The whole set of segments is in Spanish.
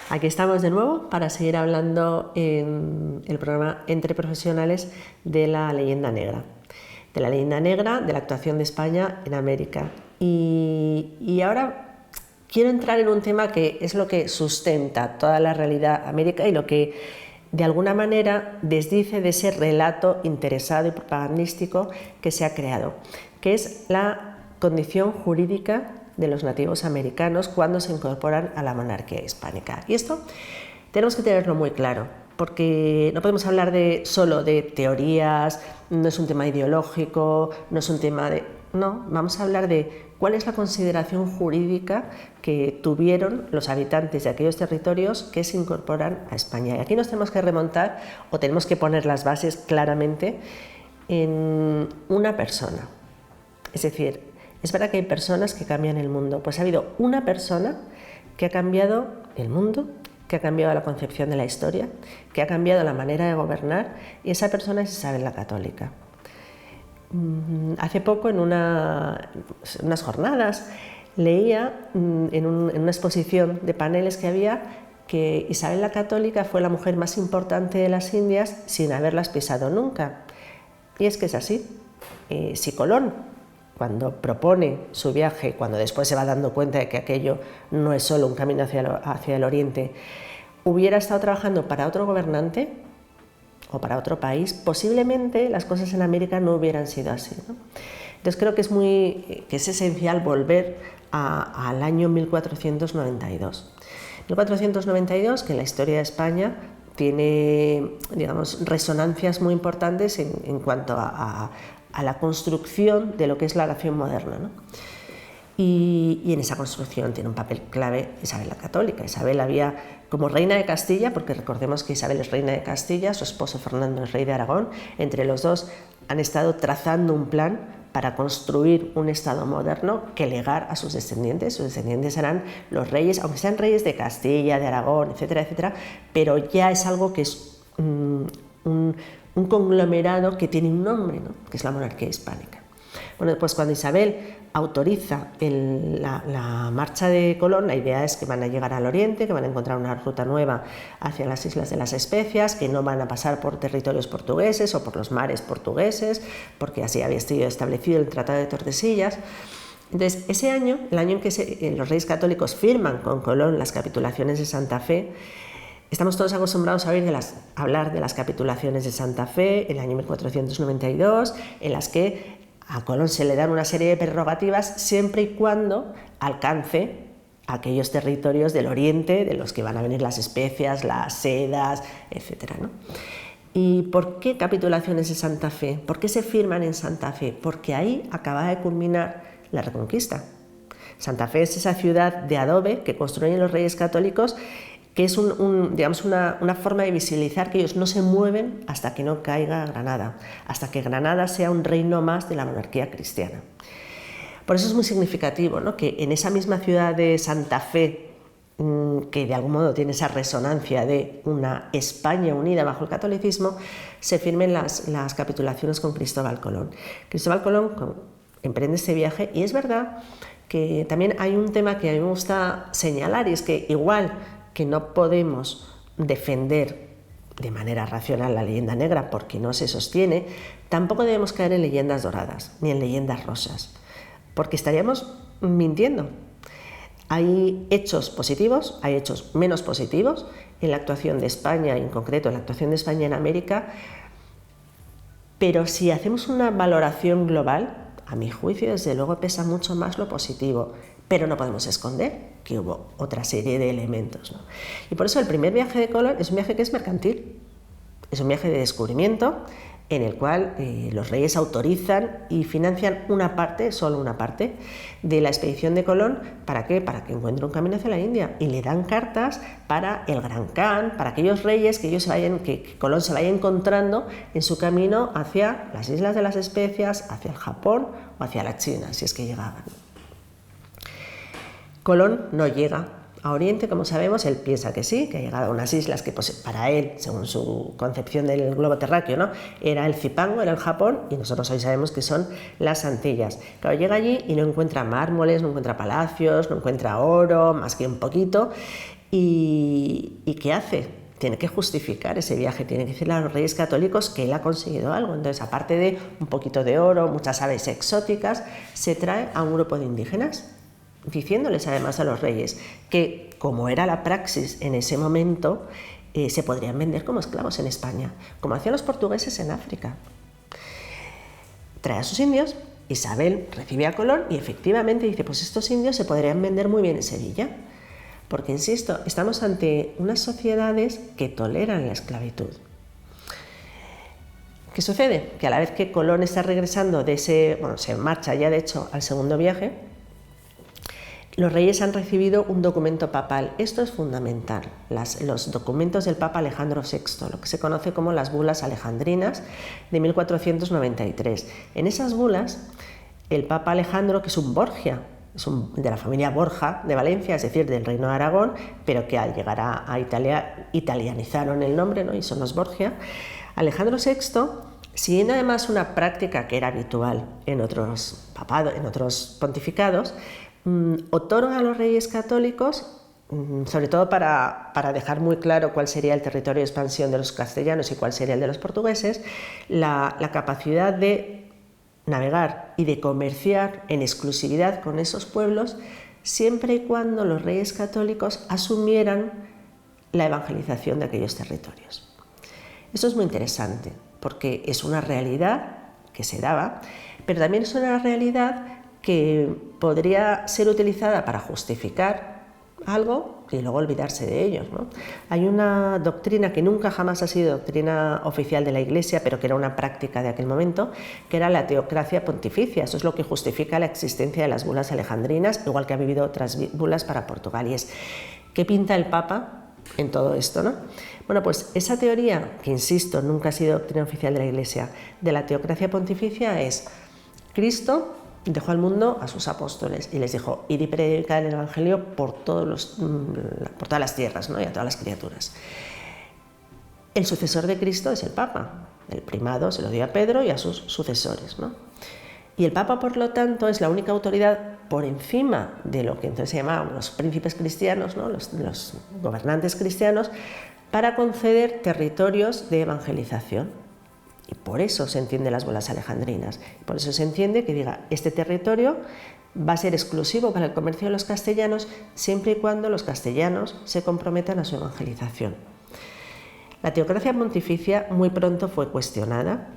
Aquí estamos de nuevo para seguir hablando en el programa Entre Profesionales de la leyenda negra. De la leyenda negra, de la actuación de España en América. Y ahora quiero entrar en un tema que es lo que sustenta toda la realidad América y lo que de alguna manera desdice de ese relato interesado y propagandístico que se ha creado, que es la condición jurídica de los nativos americanos cuando se incorporan a la monarquía hispánica. Y esto tenemos que tenerlo muy claro, porque no podemos hablar solo de teorías, no es un tema ideológico, no es un tema de... No, vamos a hablar de cuál es la consideración jurídica que tuvieron los habitantes de aquellos territorios que se incorporan a España. Y aquí nos tenemos que remontar o tenemos que poner las bases claramente en una persona. Es decir, es verdad que hay personas que cambian el mundo, pues ha habido una persona que ha cambiado el mundo, que ha cambiado la concepción de la historia, que ha cambiado la manera de gobernar, y esa persona es Isabel la Católica. Hace poco en unas jornadas leía en una exposición de paneles que había que Isabel la Católica fue la mujer más importante de las Indias sin haberlas pisado nunca. Y es que es así. Si Colón, cuando propone su viaje, cuando después se va dando cuenta de que aquello no es solo un camino hacia el oriente, hubiera estado trabajando para otro gobernante o para otro país, posiblemente las cosas en América no hubieran sido así, ¿no? Entonces creo que es esencial volver al año 1492. 1492, que en la historia de España tiene, digamos, resonancias muy importantes en cuanto a la construcción de lo que es la nación moderna, ¿no? Y en esa construcción tiene un papel clave Isabel la Católica. Isabel había, como reina de Castilla, porque recordemos que Isabel es reina de Castilla, su esposo Fernando es rey de Aragón, entre los dos han estado trazando un plan para construir un Estado moderno que legar a sus descendientes. Sus descendientes serán los reyes, aunque sean reyes de Castilla, de Aragón, etcétera, etcétera, pero ya es algo que es un conglomerado que tiene un nombre, ¿no? Que es la monarquía hispánica. Bueno, pues cuando Isabel autoriza la marcha de Colón, la idea es que van a llegar al oriente, que van a encontrar una ruta nueva hacia las Islas de las Especias, que no van a pasar por territorios portugueses o por los mares portugueses, porque así había sido establecido el Tratado de Tordesillas. Entonces, ese año, el año en que los reyes católicos firman con Colón las capitulaciones de Santa Fe, estamos todos acostumbrados a hablar de las capitulaciones de Santa Fe, el año 1492, en las que a Colón se le dan una serie de prerrogativas siempre y cuando alcance aquellos territorios del oriente de los que van a venir las especias, las sedas, etc., ¿no? ¿Y por qué capitulaciones de Santa Fe? ¿Por qué se firman en Santa Fe? Porque ahí acaba de culminar la Reconquista. Santa Fe es esa ciudad de adobe que construyen los reyes católicos, que es digamos una forma de visibilizar que ellos no se mueven hasta que no caiga Granada, hasta que Granada sea un reino más de la monarquía cristiana. Por eso es muy significativo, ¿no?, que en esa misma ciudad de Santa Fe, que de algún modo tiene esa resonancia de una España unida bajo el catolicismo, se firmen las capitulaciones con Cristóbal Colón. Cristóbal Colón emprende este viaje, y es verdad que también hay un tema que a mí me gusta señalar, y es que igual que no podemos defender de manera racional la leyenda negra porque no se sostiene, tampoco debemos caer en leyendas doradas ni en leyendas rosas, porque estaríamos mintiendo. Hay hechos positivos, hay hechos menos positivos en la actuación de España, en concreto en la actuación de España en América, pero si hacemos una valoración global, a mi juicio, desde luego pesa mucho más lo positivo, pero no podemos esconder que hubo otra serie de elementos, ¿no? Y por eso el primer viaje de Colón es un viaje que es mercantil, es un viaje de descubrimiento en el cual los reyes autorizan y financian una parte, solo una parte, de la expedición de Colón. ¿Para qué? Para que encuentre un camino hacia la India, y le dan cartas para el Gran Khan, para aquellos reyes que Colón se vaya encontrando en su camino hacia las Islas de las Especias, hacia el Japón o hacia la China, si es que llegaban. Colón no llega a Oriente, como sabemos. Él piensa que sí, que ha llegado a unas islas que pues, para él, según su concepción del globo terráqueo, ¿no?, era el Zipango, era el Japón, y nosotros hoy sabemos que son las Antillas. Claro, llega allí y no encuentra mármoles, no encuentra palacios, no encuentra oro, más que un poquito, ¿Y qué hace? Tiene que justificar ese viaje, tiene que decirle a los reyes católicos que él ha conseguido algo. Entonces, aparte de un poquito de oro, muchas aves exóticas, se trae a un grupo de indígenas, diciéndoles además a los reyes que, como era la praxis en ese momento, se podrían vender como esclavos en España, como hacían los portugueses en África. Trae a sus indios, Isabel recibe a Colón y efectivamente dice, pues estos indios se podrían vender muy bien en Sevilla, porque, insisto, estamos ante unas sociedades que toleran la esclavitud. ¿Qué sucede? Que a la vez que Colón está regresando de se marcha ya de hecho al segundo viaje, los reyes han recibido un documento papal. Esto es fundamental, los documentos del Papa Alejandro VI, lo que se conoce como las bulas alejandrinas de 1493. En esas bulas, el Papa Alejandro, que es un Borgia, de la familia Borja de Valencia, es decir, del Reino de Aragón, pero que al llegar a Italia italianizaron el nombre, ¿no? Y son los Borgia. Alejandro VI, siguiendo además una práctica que era habitual en otros pontificados, otorga a los reyes católicos, sobre todo para dejar muy claro cuál sería el territorio de expansión de los castellanos y cuál sería el de los portugueses, la capacidad de navegar y de comerciar en exclusividad con esos pueblos, siempre y cuando los reyes católicos asumieran la evangelización de aquellos territorios. Esto es muy interesante, porque es una realidad que se daba, pero también es una realidad que podría ser utilizada para justificar algo y luego olvidarse de ellos, ¿no? Hay una doctrina que nunca jamás ha sido doctrina oficial de la Iglesia, pero que era una práctica de aquel momento, que era la teocracia pontificia. Eso es lo que justifica la existencia de las bulas alejandrinas, igual que ha habido otras bulas para Portugal. Y es, ¿qué pinta el Papa en todo esto, ¿no? Bueno, pues esa teoría, que insisto, nunca ha sido doctrina oficial de la Iglesia, de la teocracia pontificia es: Cristo dejó al mundo a sus apóstoles y les dijo, id y predicad el Evangelio por todas las tierras, ¿no? Y a todas las criaturas. El sucesor de Cristo es el Papa. El primado se lo dio a Pedro y a sus sucesores, ¿no? Y el Papa, por lo tanto, es la única autoridad por encima de lo que entonces se llamaban los príncipes cristianos, ¿no? los gobernantes cristianos, para conceder territorios de evangelización. Y por eso se entienden las bulas alejandrinas. Por eso se entiende que diga, este territorio va a ser exclusivo para el comercio de los castellanos siempre y cuando los castellanos se comprometan a su evangelización. La teocracia pontificia muy pronto fue cuestionada.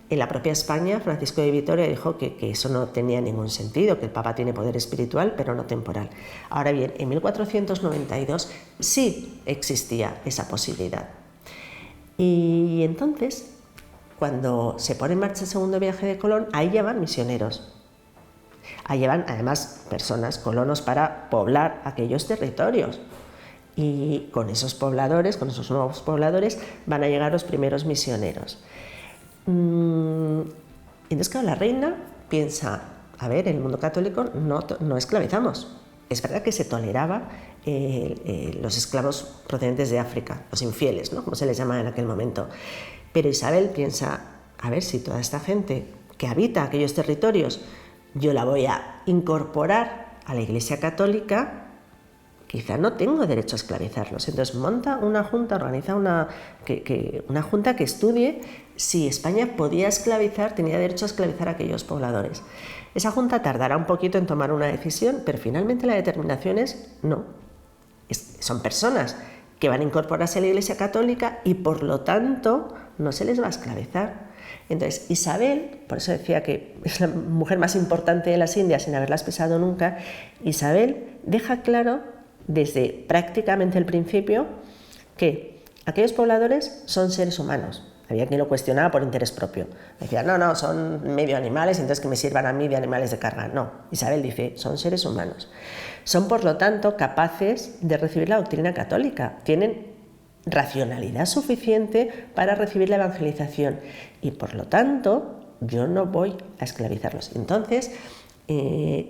En la propia España, Francisco de Vitoria dijo que eso no tenía ningún sentido, que el Papa tiene poder espiritual, pero no temporal. Ahora bien, en 1492 sí existía esa posibilidad. Y entonces, cuando se pone en marcha el segundo viaje de Colón, ahí llevan misioneros. Ahí llevan además personas, colonos, para poblar aquellos territorios. Y con esos pobladores, con esos nuevos pobladores, van a llegar los primeros misioneros. Entonces, claro, la reina piensa, a ver, en el mundo católico no esclavizamos. Es verdad que se toleraba los esclavos procedentes de África, los infieles, ¿no? Como se les llamaba en aquel momento. Pero Isabel piensa, a ver, si toda esta gente que habita aquellos territorios yo la voy a incorporar a la Iglesia Católica, quizá no tengo derecho a esclavizarlos. Entonces monta una junta, organiza una junta que estudie si España podía esclavizar, tenía derecho a esclavizar a aquellos pobladores. Esa junta tardará un poquito en tomar una decisión, pero finalmente la determinación es no. Son personas que van a incorporarse a la Iglesia Católica y por lo tanto no se les va a esclavizar. Entonces Isabel, por eso decía que es la mujer más importante de las Indias sin haberlas pesado nunca, Isabel deja claro desde prácticamente el principio que aquellos pobladores son seres humanos. Había quien lo cuestionaba por interés propio. Decía, no, son medio animales, entonces que me sirvan a mí de animales de carga. No, Isabel dice, son seres humanos. Son, por lo tanto, capaces de recibir la doctrina católica. Tienen racionalidad suficiente para recibir la evangelización. Y, por lo tanto, yo no voy a esclavizarlos. Entonces,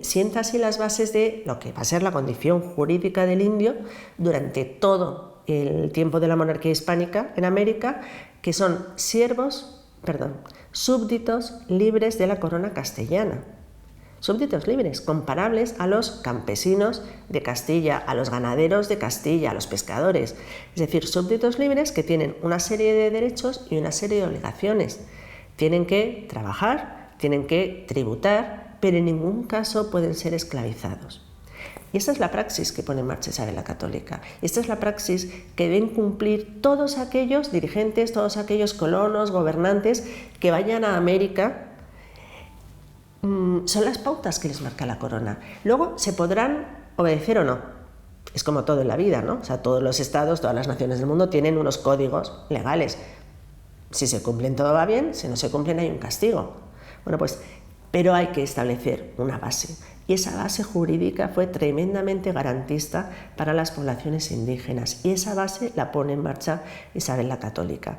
sienta así las bases de lo que va a ser la condición jurídica del indio durante todo el tiempo de la monarquía hispánica en América, que son súbditos libres de la corona castellana. súbditos libres, comparables a los campesinos de Castilla, a los ganaderos de Castilla, a los pescadores. Es decir, súbditos libres que tienen una serie de derechos y una serie de obligaciones. Tienen que trabajar, tienen que tributar, pero en ningún caso pueden ser esclavizados. Y esa es la praxis que pone en marcha Isabel la Católica. Esta es la praxis que deben cumplir todos aquellos dirigentes, todos aquellos colonos, gobernantes que vayan a América. Son las pautas que les marca la corona. Luego se podrán obedecer o no. Es como todo en la vida, ¿no? O sea, todos los estados, todas las naciones del mundo tienen unos códigos legales. Si se cumplen, todo va bien; si no se cumplen, hay un castigo. Bueno, pues, pero hay que establecer una base. Y esa base jurídica fue tremendamente garantista para las poblaciones indígenas. Y esa base la pone en marcha Isabel la Católica.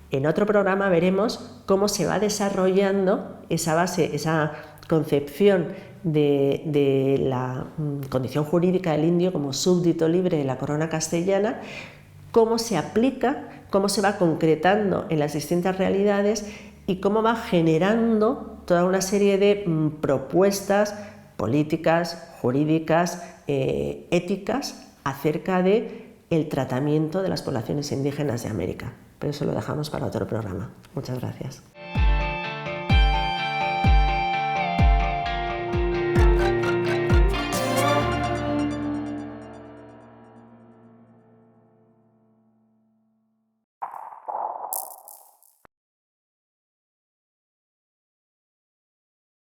En otro programa veremos cómo se va desarrollando esa base, esa concepción de la condición jurídica del indio como súbdito libre de la corona castellana, cómo se aplica, cómo se va concretando en las distintas realidades y cómo va generando toda una serie de propuestas políticas, jurídicas, éticas acerca del tratamiento de las poblaciones indígenas de América. Pero eso lo dejamos para otro programa. Muchas gracias.